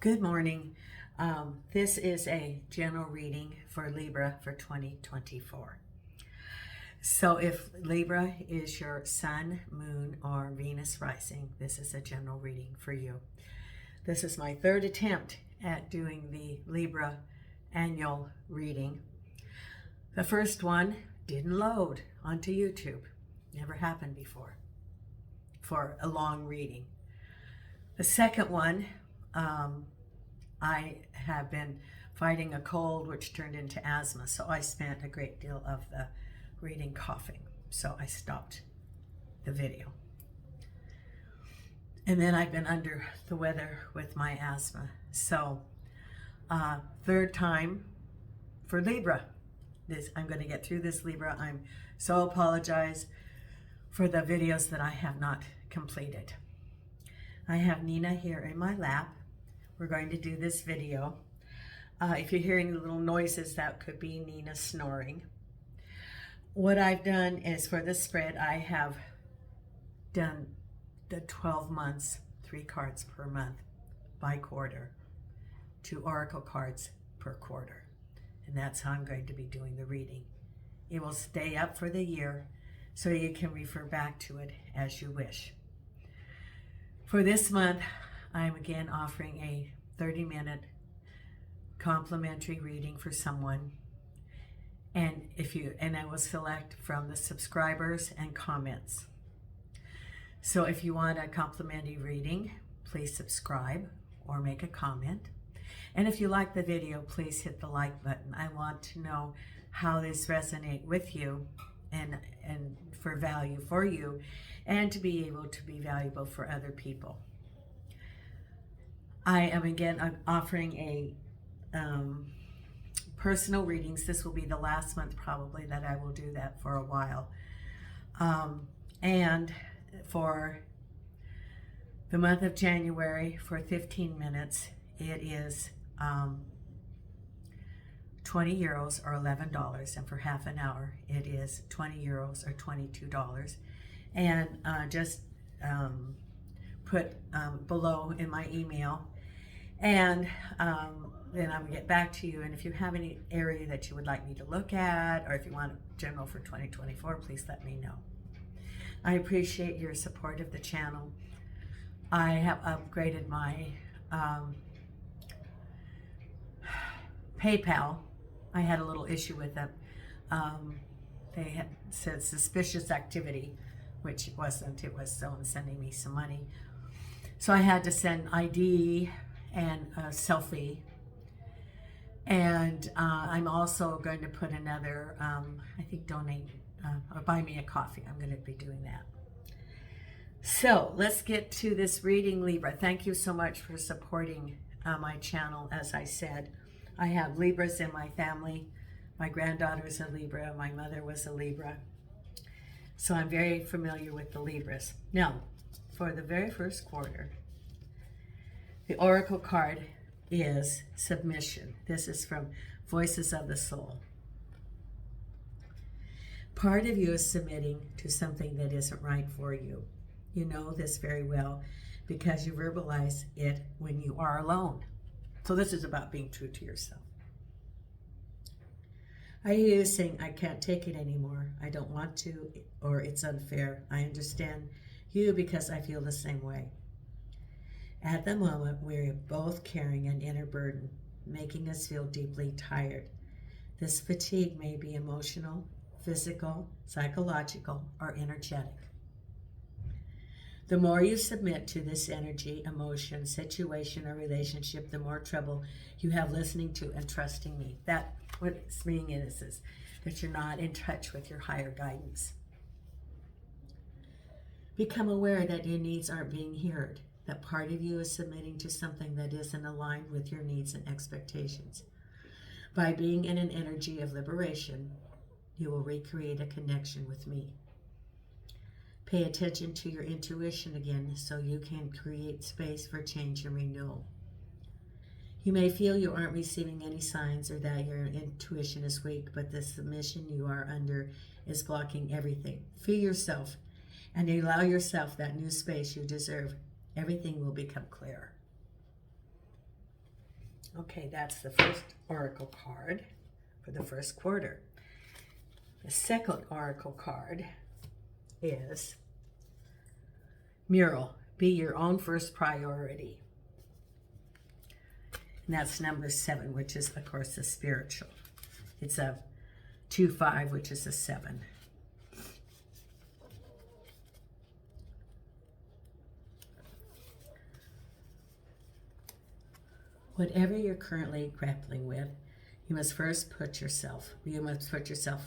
Good morning. This is a general reading for Libra for 2024. So if Libra is your sun, moon, or Venus rising, this is a general reading for you. This is my third attempt at doing the Libra annual reading. The first one didn't load onto YouTube. Never happened before for a long reading. The second one, I have been fighting a cold which turned into asthma, so I spent a great deal of the reading coughing, so I stopped the video. And then I've been under the weather with my asthma. So third time for Libra. I'm going to get through this, Libra. I'm so apologize for the videos that I have not completed. I have Nina here in my lap. We're going to do this video. If you're hearing the little noises, that could be Nina snoring. What I've done is for this spread, I have done the 12 months, 3 cards per month by quarter, 2 oracle cards per quarter. And that's how I'm going to be doing the reading. It will stay up for the year, so you can refer back to it as you wish. For this month, I'm again offering a 30-minute complimentary reading for someone. And I will select from the subscribers and comments. So if you want a complimentary reading, please subscribe or make a comment. And if you like the video, please hit the like button. I want to know how this resonates with you and for value for you, and to be able to be valuable for other people. I'm offering a personal readings. This will be the last month probably that I will do that for a while. And for the month of January, for 15 minutes, it is 20 euros or $11, and for half an hour it is 20 euros or $22. And just put below in my email, and then I will get back to you. And if you have any area that you would like me to look at, or if you want a general for 2024, please let me know. I appreciate your support of the channel. I have upgraded my PayPal. I had a little issue with them. They had said suspicious activity, which it wasn't. It was someone sending me some money. So I had to send ID and a selfie. And I'm also going to put another, I think donate or buy me a coffee. I'm going to be doing that. So let's get to this reading, Libra. Thank you so much for supporting my channel. As I said, I have Libras in my family. My granddaughter is a Libra. My mother was a Libra. So I'm very familiar with the Libras. Now, for the very first quarter, the oracle card is submission. This is from Voices of the Soul. Part of you is submitting to something that isn't right for you. You know this very well because you verbalize it when you are alone. So this is about being true to yourself. I hear you saying, I can't take it anymore. I don't want to, or it's unfair. I understand you because I feel the same way. At the moment, we're both carrying an inner burden, making us feel deeply tired. This fatigue may be emotional, physical, psychological, or energetic. The more you submit to this energy, emotion, situation, or relationship, the more trouble you have listening to and trusting me. That what it's meaning is that you're not in touch with your higher guidance. Become aware that your needs aren't being heard, that part of you is submitting to something that isn't aligned with your needs and expectations. By being in an energy of liberation, you will recreate a connection with me. Pay attention to your intuition again so you can create space for change and renewal. You may feel you aren't receiving any signs or that your intuition is weak, but the submission you are under is blocking everything. Free yourself and allow yourself that new space you deserve. Everything will become clear. Okay, that's the first oracle card for the first quarter. The second oracle card is Mural. Be your own first priority. And that's number 7, which is, of course, the spiritual. It's a 2-5, which is a 7. Whatever you're currently grappling with, you must put yourself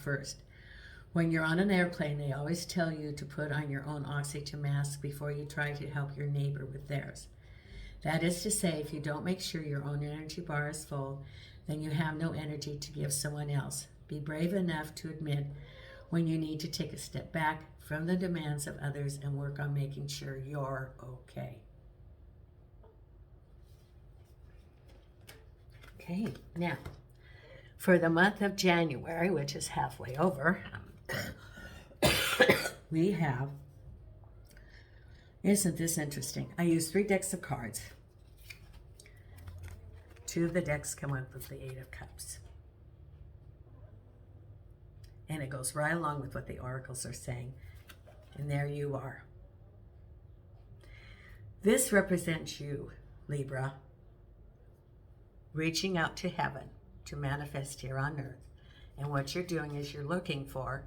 first. When you're on an airplane, they always tell you to put on your own oxygen mask before you try to help your neighbor with theirs. That is to say, if you don't make sure your own energy bar is full, then you have no energy to give someone else. Be brave enough to admit when you need to take a step back from the demands of others and work on making sure you're okay. Okay, now, for the month of January, which is halfway over, we have, isn't this interesting? I use 3 decks of cards. 2 of the decks come up with the 8 of Cups. And it goes right along with what the oracles are saying. And there you are. This represents you, Libra, reaching out to heaven to manifest here on earth. And what you're doing is you're looking for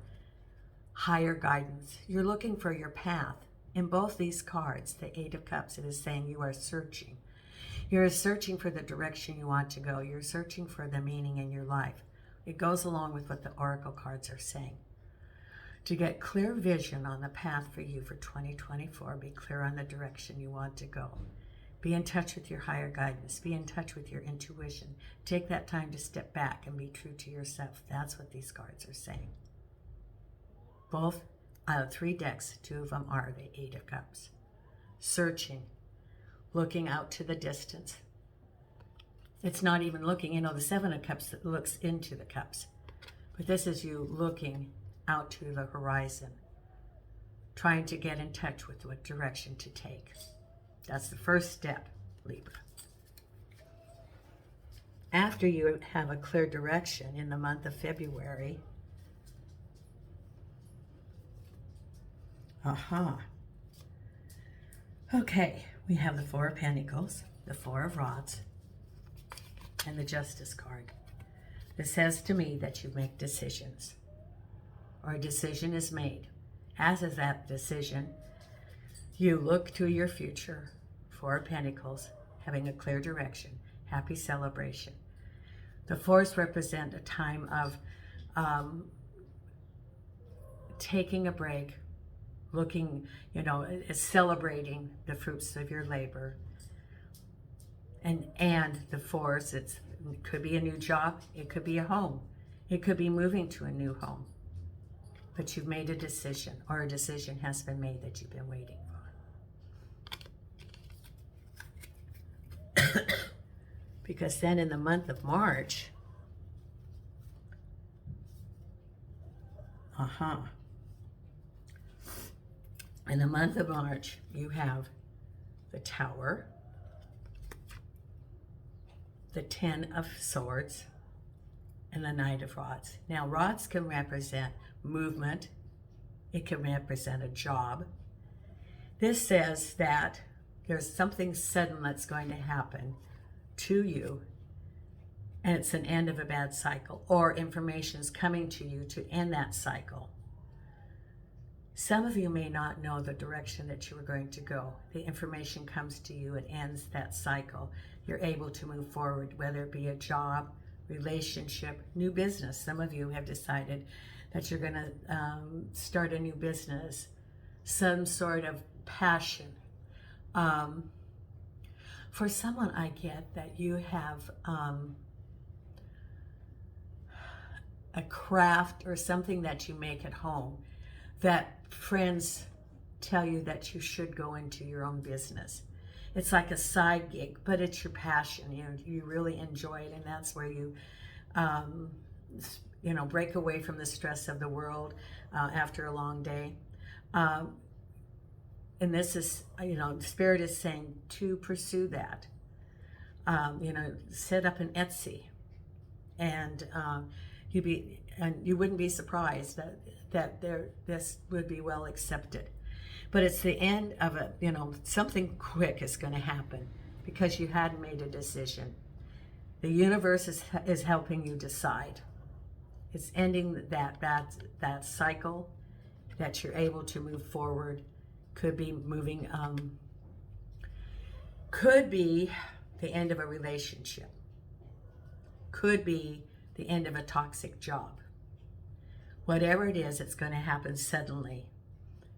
higher guidance. You're looking for your path. In both these cards, the 8 of Cups, it is saying you are searching. You're searching for the direction you want to go. You're searching for the meaning in your life. It goes along with what the oracle cards are saying. To get clear vision on the path for you for 2024, be clear on the direction you want to go. Be in touch with your higher guidance. Be in touch with your intuition. Take that time to step back and be true to yourself. That's what these cards are saying. Both out of 3 decks, 2 of them are the 8 of Cups. Searching, looking out to the distance. It's not even looking, the 7 of Cups that looks into the cups. But this is you looking out to the horizon, trying to get in touch with what direction to take. That's the first step, Libra. After you have a clear direction in the month of February, okay, we have the 4 of Pentacles, the 4 of Rods, and the Justice card. This says to me that you make decisions, or a decision is made. As is that decision, you look to your future. 4 of Pentacles, having a clear direction, happy celebration. The 4s represent a time of taking a break, looking, celebrating the fruits of your labor. And the 4s, it could be a new job, it could be a home, it could be moving to a new home. But you've made a decision, or a decision has been made that you've been waiting for. Because then in the month of March, in the month of March, you have the Tower, the 10 of Swords, and the Knight of Rods. Now, rods can represent movement. It can represent a job. This says that there's something sudden that's going to happen to you, and it's an end of a bad cycle, or information is coming to you to end that cycle. Some of you may not know the direction that you were going to go. The information comes to you, it ends that cycle. You're able to move forward, whether it be a job, relationship, new business. Some of you have decided that you're going to start a new business, some sort of passion. For someone, I get that you have a craft or something that you make at home that friends tell you that you should go into your own business. It's like a side gig, but it's your passion. You really enjoy it, and that's where you break away from the stress of the world after a long day. And this is, Spirit is saying to pursue that. set up an Etsy, and you wouldn't be surprised that this would be well accepted. But it's the end of something quick is going to happen because you hadn't made a decision. The universe is helping you decide. It's ending that cycle, that you're able to move forward. Could be moving, could be the end of a relationship. Could be the end of a toxic job. Whatever it is, it's going to happen suddenly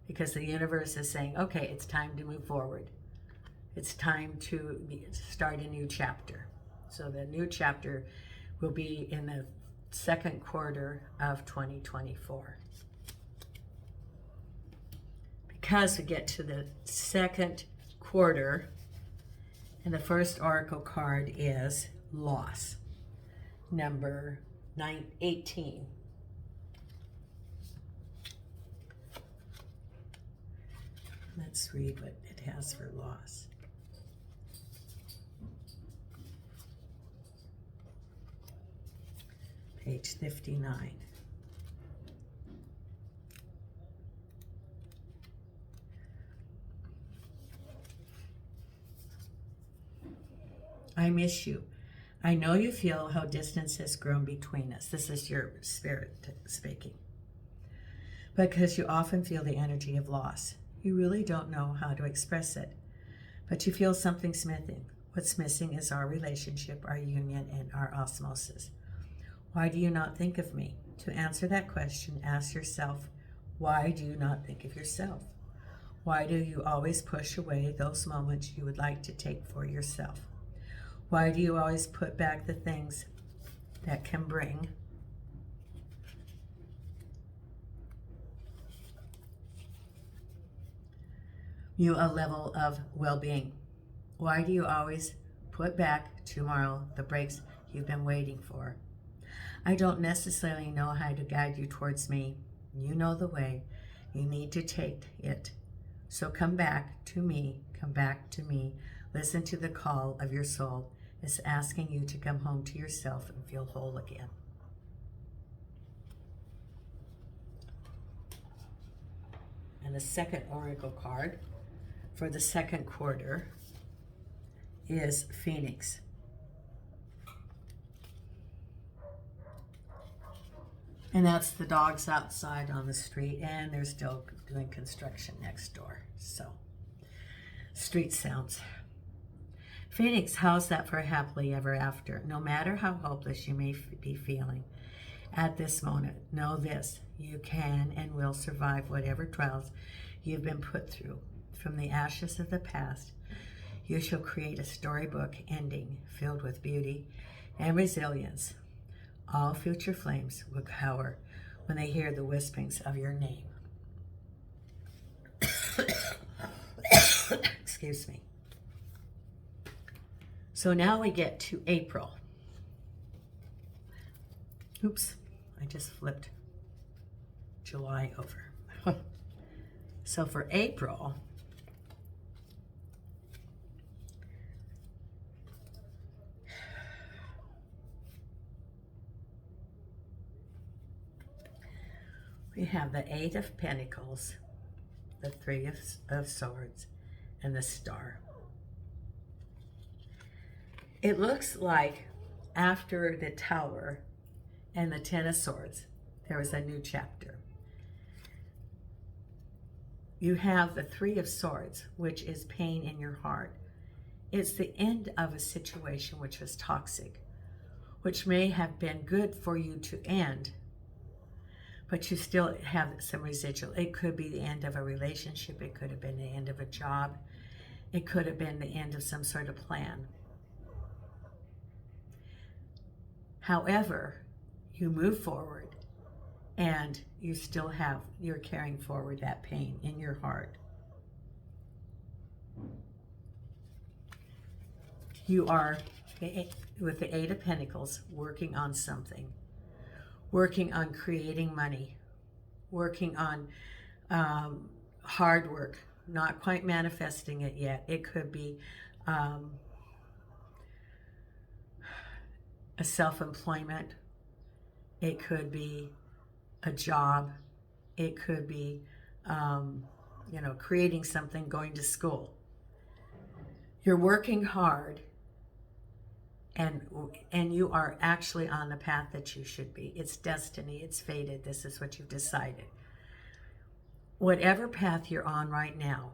because the universe is saying, okay, it's time to move forward. It's time to start a new chapter. So the new chapter will be in the second quarter of 2024. Because we get to the second quarter, and the first oracle card is loss, number 18. Let's read what it has for loss. Page 59. I miss you. I know you feel how distance has grown between us. This is your spirit speaking. Because you often feel the energy of loss. You really don't know how to express it, but you feel something's missing. What's missing is our relationship, our union, and our osmosis. Why do you not think of me? To answer that question, ask yourself, why do you not think of yourself? Why do you always push away those moments you would like to take for yourself? Why do you always put back the things that can bring you a level of well-being? Why do you always put back tomorrow the breaks you've been waiting for? I don't necessarily know how to guide you towards me. You know the way. You need to take it. So come back to me. Come back to me. Listen to the call of your soul. It's asking you to come home to yourself and feel whole again. And the second oracle card for the second quarter is Phoenix. And that's the dogs outside on the street, and they're still doing construction next door. So, street sounds. Phoenix, how's that for happily ever after? No matter how hopeless you may be feeling at this moment, know this: you can and will survive whatever trials you've been put through. From the ashes of the past, you shall create a storybook ending filled with beauty and resilience. All future flames will cower when they hear the whisperings of your name. Excuse me. So now we get to April. Oops, I just flipped July over. So for April, we have the Eight of Pentacles, the Three of Swords, and the Star. It looks like after the Tower and the Ten of Swords, there was a new chapter. You have the Three of Swords, which is pain in your heart. It's the end of a situation which was toxic, which may have been good for you to end, but you still have some residual. It could be the end of a relationship. It could have been the end of a job. It could have been the end of some sort of plan. However, you move forward and you're carrying forward that pain in your heart. You are, with the Eight of Pentacles, working on something. Working on creating money, working on hard work, not quite manifesting it yet. It could be a self-employment. It could be a job. It could be, creating something, going to school. You're working hard, and you are actually on the path that you should be. It's destiny. It's fated. This is what you've decided. Whatever path you're on right now,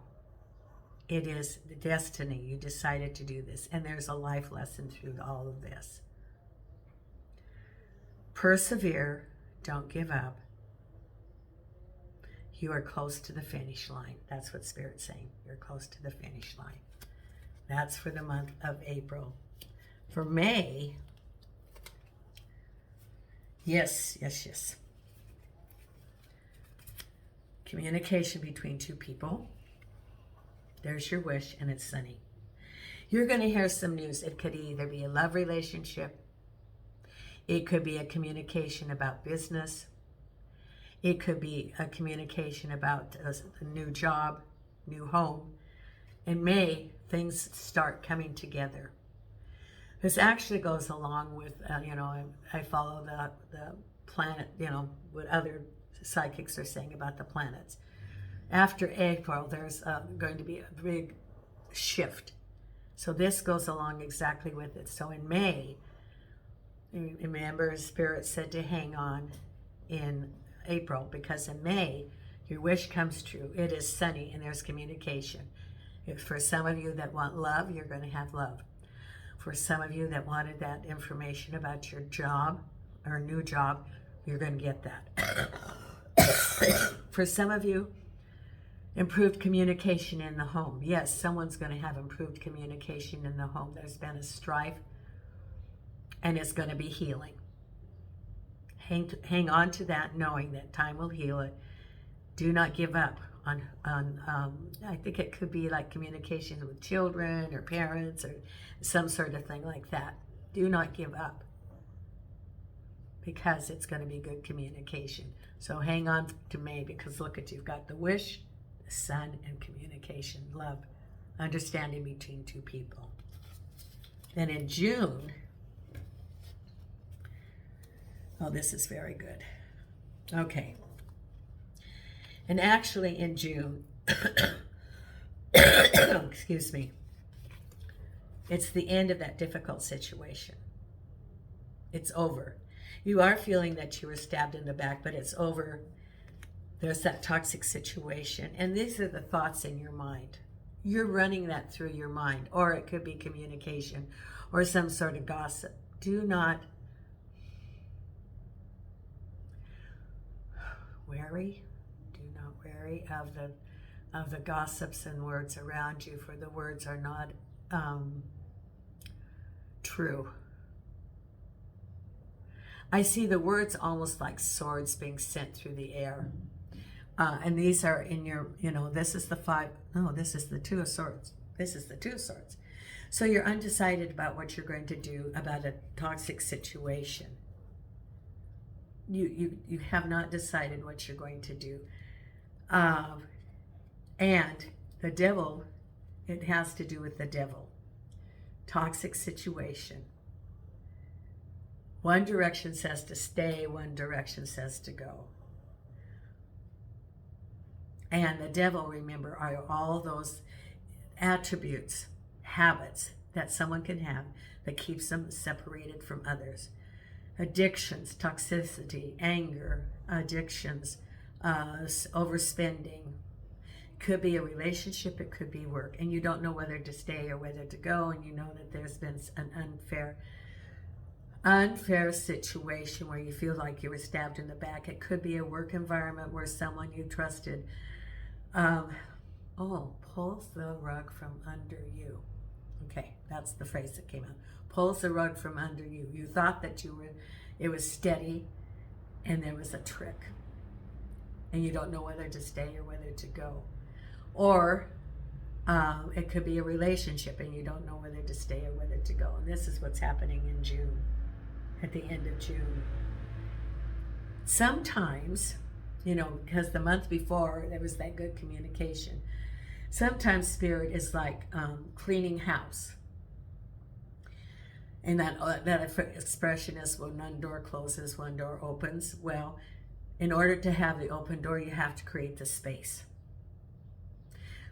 it is the destiny. You decided to do this, and there's a life lesson through all of this. Persevere. Don't give up. You are close to the finish line. That's what Spirit's saying. You're close to the finish line. That's for the month of April. For May, yes. Communication between two people. There's your wish, and it's sunny. You're going to hear some news. It could either be a love relationship. It could be a communication about business. It could be a communication about a new job, new home. In May, things start coming together. This actually goes along with, I follow the planet, what other psychics are saying about the planets. After April, there's going to be a big shift. So this goes along exactly with it. So in May, remember, Spirit said to hang on in April, because in May, your wish comes true. It is sunny, and there's communication. For some of you that want love, you're going to have love. For some of you that wanted that information about your job or new job, you're going to get that. For some of you, improved communication in the home. Yes, someone's going to have improved communication in the home. There's been a strife, and it's going to be healing. Hang on to that, knowing that time will heal it. Do not give up on I think it could be like communication with children or parents or some sort of thing like that. Do not give up, because it's going to be good communication. So hang on to May, because look at, you've got the wish, the sun, and communication, love, understanding between two people. Then in June, oh, this is very good. Okay. And actually in June, excuse me, it's the end of that difficult situation. It's over. You are feeling that you were stabbed in the back, but it's over. There's that toxic situation. And these are the thoughts in your mind. You're running that through your mind. Or it could be communication or some sort of gossip. Do not worry. Do not worry of the gossips and words around you, for the words are not true. I see the words almost like swords being sent through the air. And these are in your, this is the five, no, this is the two of swords. This is the two of swords. So you're undecided about what you're going to do about a toxic situation. You have not decided what you're going to do. And the devil, it has to do with the devil. Toxic situation. One direction says to stay, one direction says to go. And the devil, remember, are all those attributes, habits that someone can have that keeps them separated from others. Addictions, toxicity, anger, addictions, overspending. Could be a relationship, it could be work. And you don't know whether to stay or whether to go, and you know that there's been an unfair situation where you feel like you were stabbed in the back. It could be a work environment where someone you trusted pulls the rug from under you. Okay, that's the phrase that came out. Pulls the rug from under you. You thought that it was steady, and there was a trick. And you don't know whether to stay or whether to go. Or it could be a relationship, and you don't know whether to stay or whether to go. And this is what's happening in June, at the end of June. Sometimes, because the month before there was that good communication, sometimes spirit is like cleaning house. And that expression is when one door closes, one door opens. Well, in order to have the open door, you have to create the space,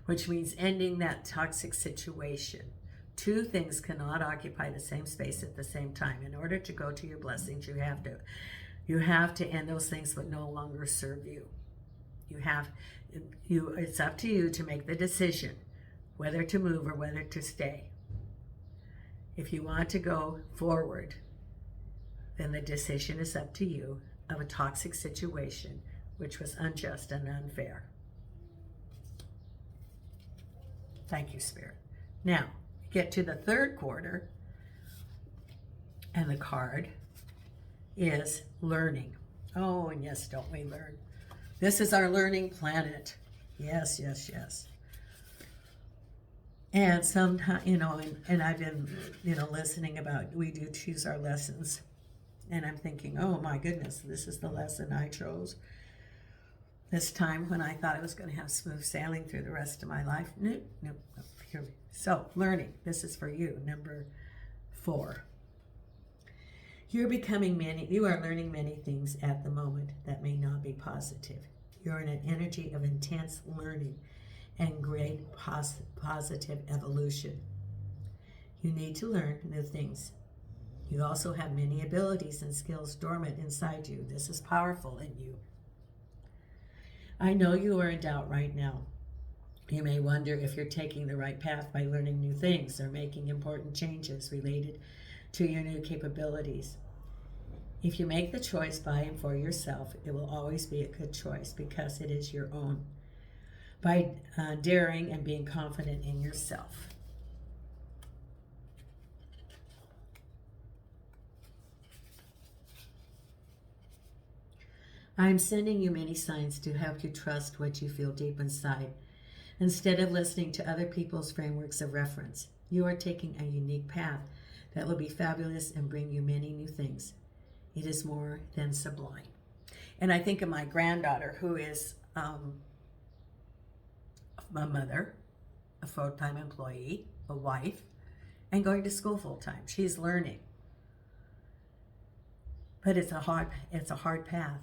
which means ending that toxic situation. Two things cannot occupy the same space at the same time. In order to go to your blessings, you have to end those things that no longer serve you. It's up to you to make the decision whether to move or whether to stay. If you want to go forward, then the decision is up to you of a toxic situation which was unjust and unfair. Thank you, Spirit. Now, get to the third quarter, and the card is learning. Oh, and yes, don't we learn? This is our learning planet. Yes, yes, yes. And sometimes, and I've been, listening about, we do choose our lessons. And I'm thinking, oh my goodness, this is the lesson I chose this time when I thought I was going to have smooth sailing through the rest of my life. Nope. Here. So, learning. This is for you, number 4. You are learning many things at the moment that may not be positive. You're in an energy of intense learning and great positive evolution. You need to learn new things. You also have many abilities and skills dormant inside you. This is powerful in you. I know you are in doubt right now. You may wonder if you're taking the right path by learning new things or making important changes related to your new capabilities. If you make the choice by and for yourself, it will always be a good choice because it is your own. By daring and being confident in yourself. I am sending you many signs to help you trust what you feel deep inside. Instead of listening to other people's frameworks of reference, you are taking a unique path that will be fabulous and bring you many new things. It is more than sublime. And I think of my granddaughter, who is a mother, a full-time employee, a wife, and going to school full-time. She's learning. But it's a hard path.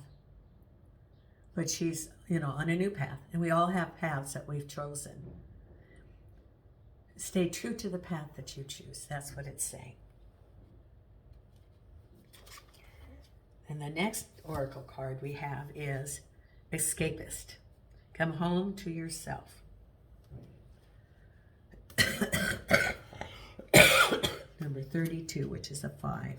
But she's, on a new path. And we all have paths that we've chosen. Stay true to the path that you choose. That's what it's saying. And the next oracle card we have is Escapist. Come home to yourself. Number 32, which is a 5.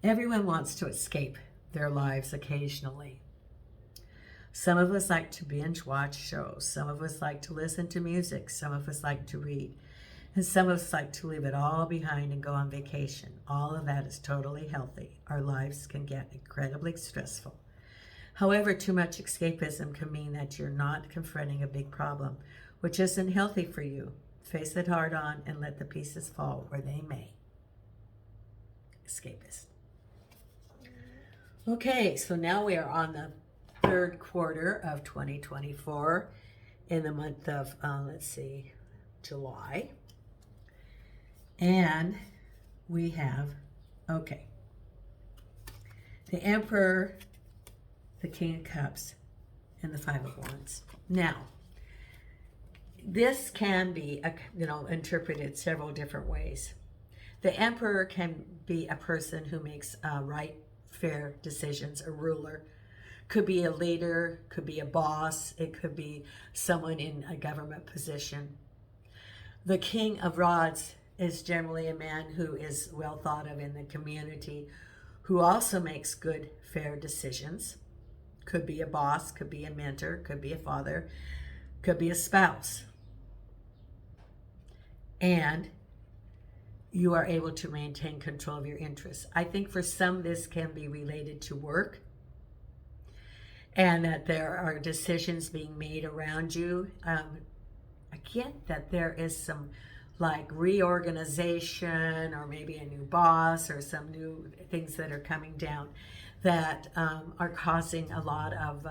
Everyone wants to escape their lives occasionally. Some of us like to binge watch shows. Some of us like to listen to music. Some of us like to read. And some of us like to leave it all behind and go on vacation. All of that is totally healthy. Our lives can get incredibly stressful. However, too much escapism can mean that you're not confronting a big problem, which isn't healthy for you. Face it hard on and let the pieces fall where they may. Escapist. Okay, so now we are on the third quarter of 2024 in the month of, July. And we have, the Emperor, the King of Cups, and the Five of Wands. Now, this can be, interpreted several different ways. The Emperor can be a person who makes right, fair decisions, a ruler. Could be a leader, could be a boss, it could be someone in a government position. The King of Rods is generally a man who is well thought of in the community, who also makes good, fair decisions. Could be a boss, could be a mentor, could be a father, could be a spouse. And you are able to maintain control of your interests. I think for some this can be related to work, and that there are decisions being made around you. I get that there is some reorganization or maybe a new boss or some new things that are coming down that are causing a lot of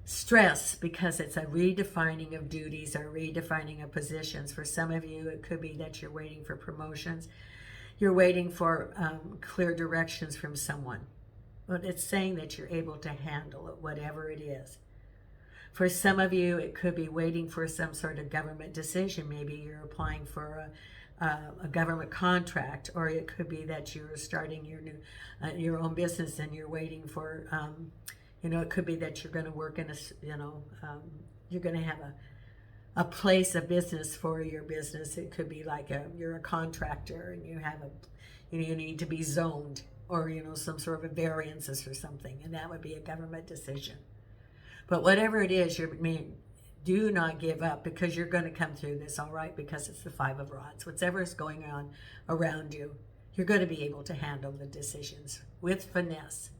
Stress, because it's a redefining of duties or redefining of positions. For some of you, it could be that you're waiting for promotions. You're waiting for clear directions from someone. But it's saying that you're able to handle it, whatever it is. For some of you, it could be waiting for some sort of government decision. Maybe you're applying for a government contract, or it could be that you're starting your own business and you're waiting for, it could be that you're going to work in you're going to have a place of business for your business. It could be like you're a contractor and you have you need to be zoned, or some sort of variances or something, and that would be a government decision. But whatever it is, do not give up, because you're going to come through this all right, because it's the Five of Rods. Whatever is going on around you, you're going to be able to handle the decisions with finesse.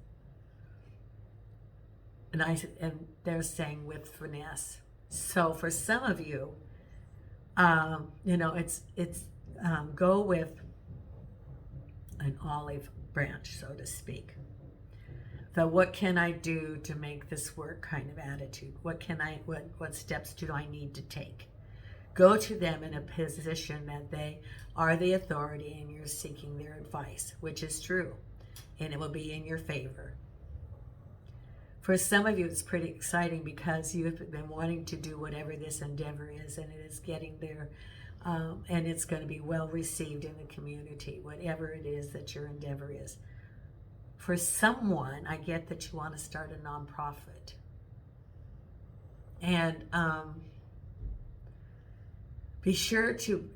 And they're saying with finesse. So for some of you, it's go with an olive branch, so to speak. The what can I do to make this work kind of attitude. What steps do I need to take? Go to them in a position that they are the authority and you're seeking their advice, which is true, and it will be in your favor. For some of you, it's pretty exciting because you've been wanting to do whatever this endeavor is, and it is getting there, and it's going to be well received in the community, whatever it is that your endeavor is. For someone, I get that you want to start a nonprofit. And be sure to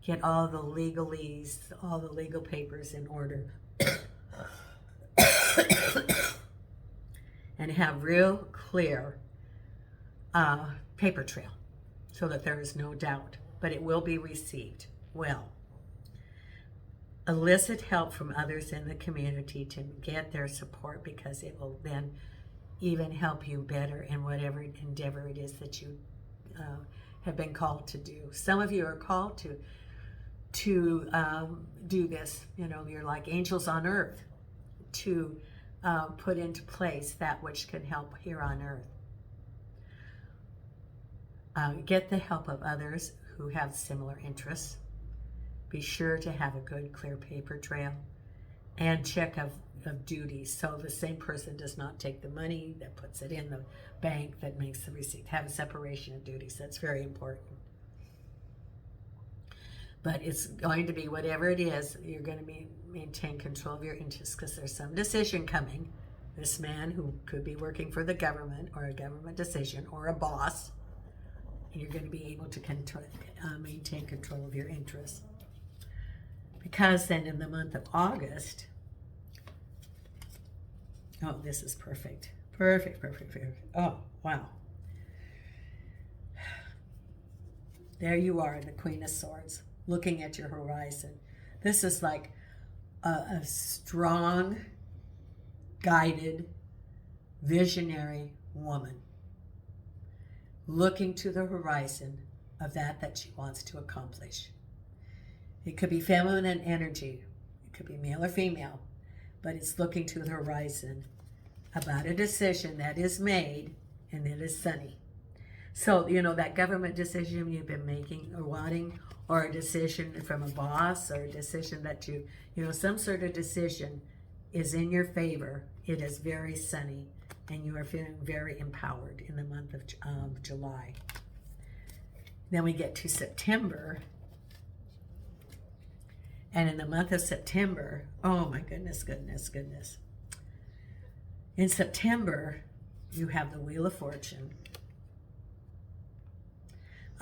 get all the legalese, all the legal papers in order. And have real clear paper trail so that there is no doubt, but it will be received well. Elicit help from others in the community to get their support, because it will then even help you better in whatever endeavor it is that you have been called to do. Some of you are called to do this. You're like angels on earth to put into place that which can help here on earth. Get the help of others who have similar interests. Be sure to have a good, clear paper trail and check of duties. So the same person does not take the money, that puts it in the bank, that makes the receipt. Have a separation of duties. That's very important. But it's going to be whatever it is, you're going to maintain control of your interests, because there's some decision coming. This man who could be working for the government, or a government decision, or a boss, and you're going to be able to maintain control of your interests. Because then in the month of August, oh, this is perfect. Perfect. Oh, wow. There you are, the Queen of Swords, looking at your horizon. This is like a strong, guided, visionary woman looking to the horizon of that she wants to accomplish. It could be feminine energy. It could be male or female. But it's looking to the horizon about a decision that is made and it is sunny. So, that government decision you've been making or wanting, or a decision from a boss, or a decision that some sort of decision is in your favor. It is very sunny, and you are feeling very empowered in the month of July. Then we get to September. And in the month of September, oh my goodness. In September, you have the Wheel of Fortune.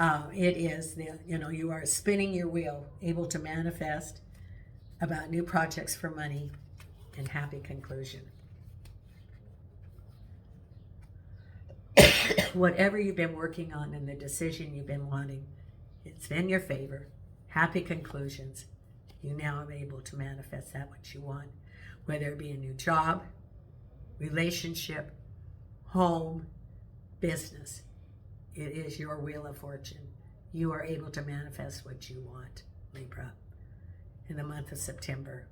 It is, you are spinning your wheel, able to manifest about new projects for money and happy conclusion. Whatever you've been working on and the decision you've been wanting, it's in your favor. Happy conclusions. You now are able to manifest that which you want, whether it be a new job, relationship, home, business. It is your Wheel of Fortune. You are able to manifest what you want, Libra, in the month of September.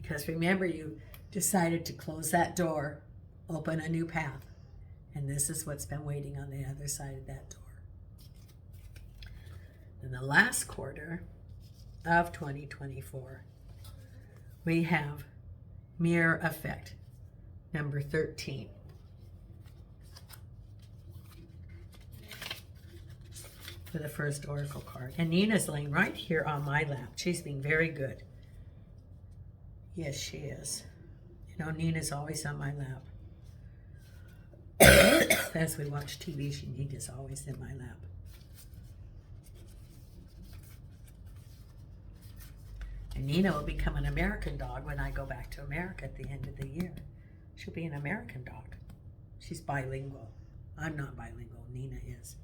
Because remember, decided to close that door, open a new path. And this is what's been waiting on the other side of that door. In the last quarter of 2024, we have mirror effect, number 13. For the first oracle card. And Nina's laying right here on my lap. She's being very good. Yes, she is. You know, Nina's always on my lap. As we watch TV, Nina's always in my lap. And Nina will become an American dog when I go back to America at the end of the year. She'll be an American dog. She's bilingual. I'm not bilingual. Nina is.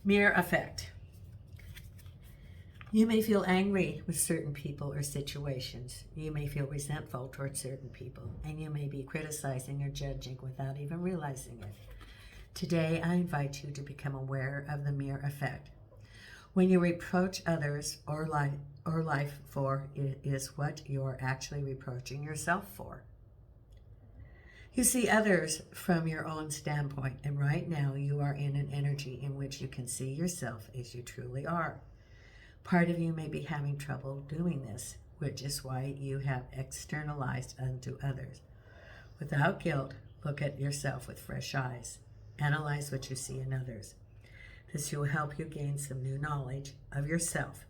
Mirror effect. You may feel angry with certain people or situations. You may feel resentful towards certain people, and you may be criticizing or judging without even realizing it. Today, I invite you to become aware of the mirror effect. When you reproach others or life for, it is what you're actually reproaching yourself for. You see others from your own standpoint, and right now you are in an energy in which you can see yourself as you truly are. Part of you may be having trouble doing this, which is why you have externalized unto others. Without guilt, look at yourself with fresh eyes. Analyze what you see in others. This will help you gain some new knowledge of yourself,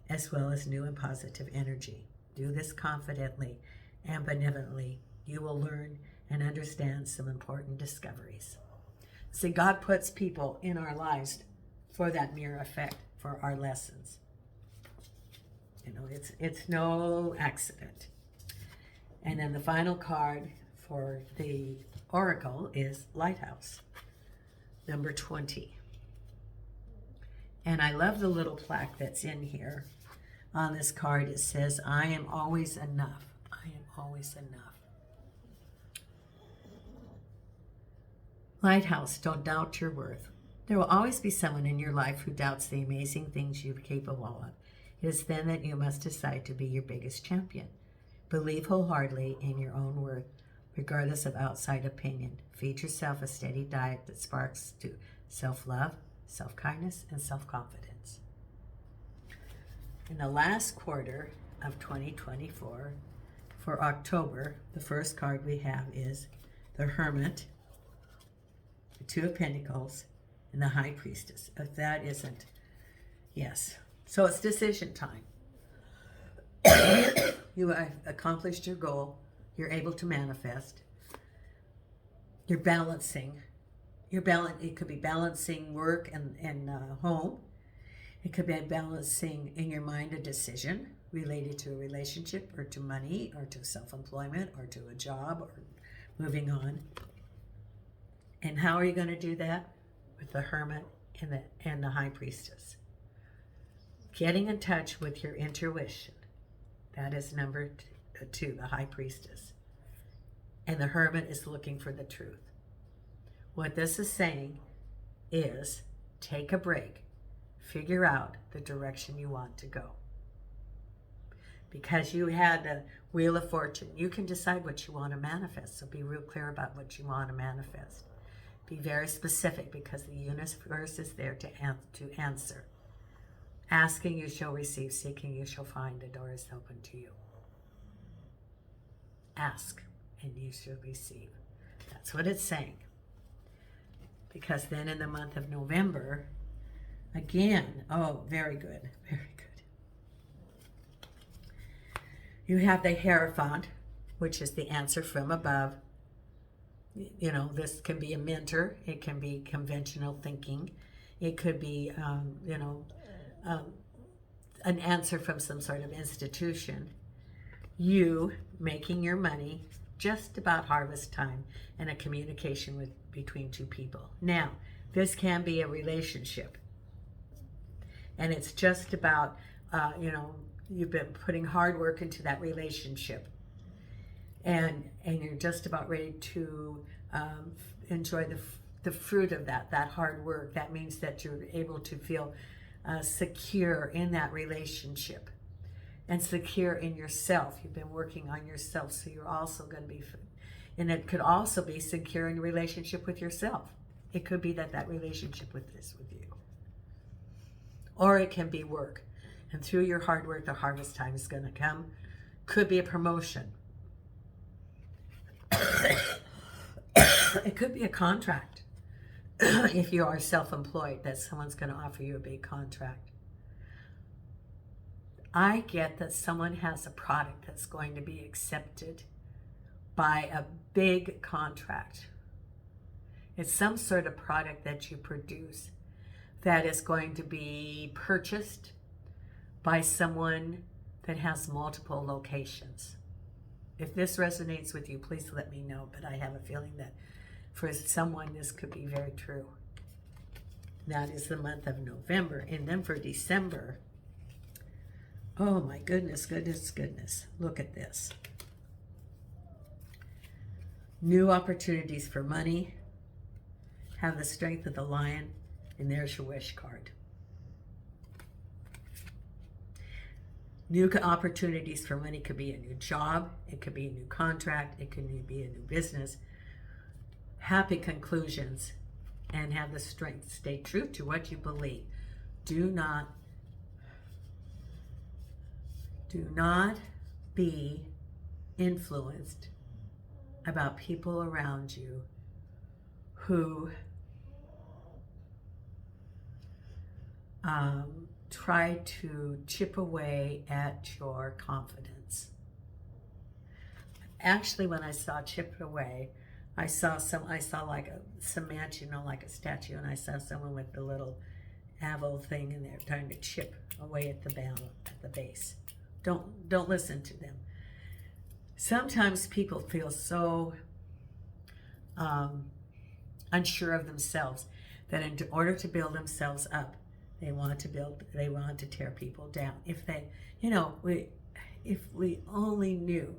as well as new and positive energy. Do this confidently and benevolently. You will learn and understand some important discoveries. See, God puts people in our lives for that mirror effect, for our lessons. You know, it's no accident. And then the final card for the oracle is Lighthouse, number 20. And I love the little plaque that's in here. On this card, it says, I am always enough. I am always enough. Lighthouse, don't doubt your worth. There will always be someone in your life who doubts the amazing things you're capable of. It is then that you must decide to be your biggest champion. Believe wholeheartedly in your own worth, regardless of outside opinion. Feed yourself a steady diet that sparks to self-love, self-kindness, and self-confidence. In the last quarter of 2024, for October, the first card we have is the Hermit, the Two of Pentacles, and the High Priestess. If that isn't, yes. So it's decision time. You have accomplished your goal. You're able to manifest. You're balancing. It could be balancing work and home. It could be balancing in your mind a decision related to a relationship or to money or to self-employment or to a job or moving on. And how are you going to do that? With the Hermit and the High Priestess. Getting in touch with your intuition. That is number 2, the High Priestess. And the Hermit is looking for the truth. What this is saying is take a break. Figure out the direction you want to go. Because you had the Wheel of Fortune, you can decide what you want to manifest. So be real clear about what you want to manifest. Be very specific because the universe is there to answer. Asking you shall receive, seeking you shall find, the door is open to you. Ask and you shall receive. That's what it's saying. Because then in the month of November, again, oh, very good, very good. You have the Hierophant, which is the answer from above. You know, this can be a mentor. It can be conventional thinking. It could be, an answer from some sort of institution. You making your money just about harvest time and a communication between two people. Now, this can be a relationship. And it's just about, you've been putting hard work into that relationship. And you're just about ready to enjoy the fruit of that hard work. That means that you're able to feel secure in that relationship. and secure in yourself. You've been working on yourself, so you're also going to be, and it could also be secure in a relationship with yourself. It could be that relationship with you. Or it can be work. And through your hard work, the harvest time is going to come. Could be a promotion. It could be a contract. If you are self-employed, that someone's going to offer you a big contract. I get that someone has a product that's going to be accepted by a big contract. It's some sort of product that you produce that is going to be purchased by someone that has multiple locations. If this resonates with you, please let me know, but I have a feeling that for someone this could be very true. That is the month of November. And then for December, oh my goodness, goodness, goodness. Look at this. New opportunities for money. Have the strength of the lion. And there's your wish card. New opportunities for money could be a new job. It could be a new contract. It could be a new business. Happy conclusions. And have the strength. Stay true to what you believe. Do not be influenced about people around you who try to chip away at your confidence. Actually, when I saw chip away, I saw like a cement, you know, like a statue, and I saw someone with the little avil thing, and they're trying to chip away at the base. Don't listen to them. Sometimes people feel so unsure of themselves that in order to build themselves up, they want to tear people down. If we only knew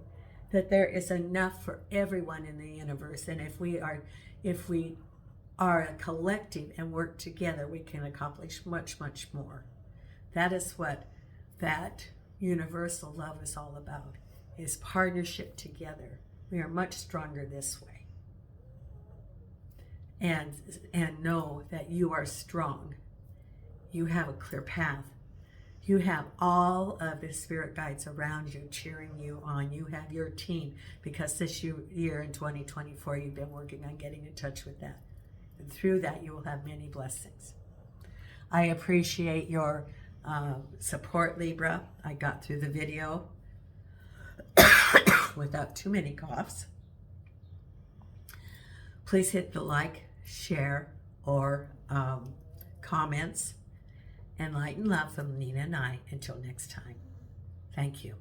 that there is enough for everyone in the universe, and if we are a collective and work together, we can accomplish much, much more. That is what that universal love is all about, is partnership together. We are much stronger this way. And know that you are strong. You have a clear path. You have all of the spirit guides around you cheering you on. You have your team, because this year in 2024, you've been working on getting in touch with that. And through that, you will have many blessings. I appreciate your support, Libra. I got through the video without too many coughs. Please hit the like, share, or comments. And light and love from Nina and I. Until next time. Thank you.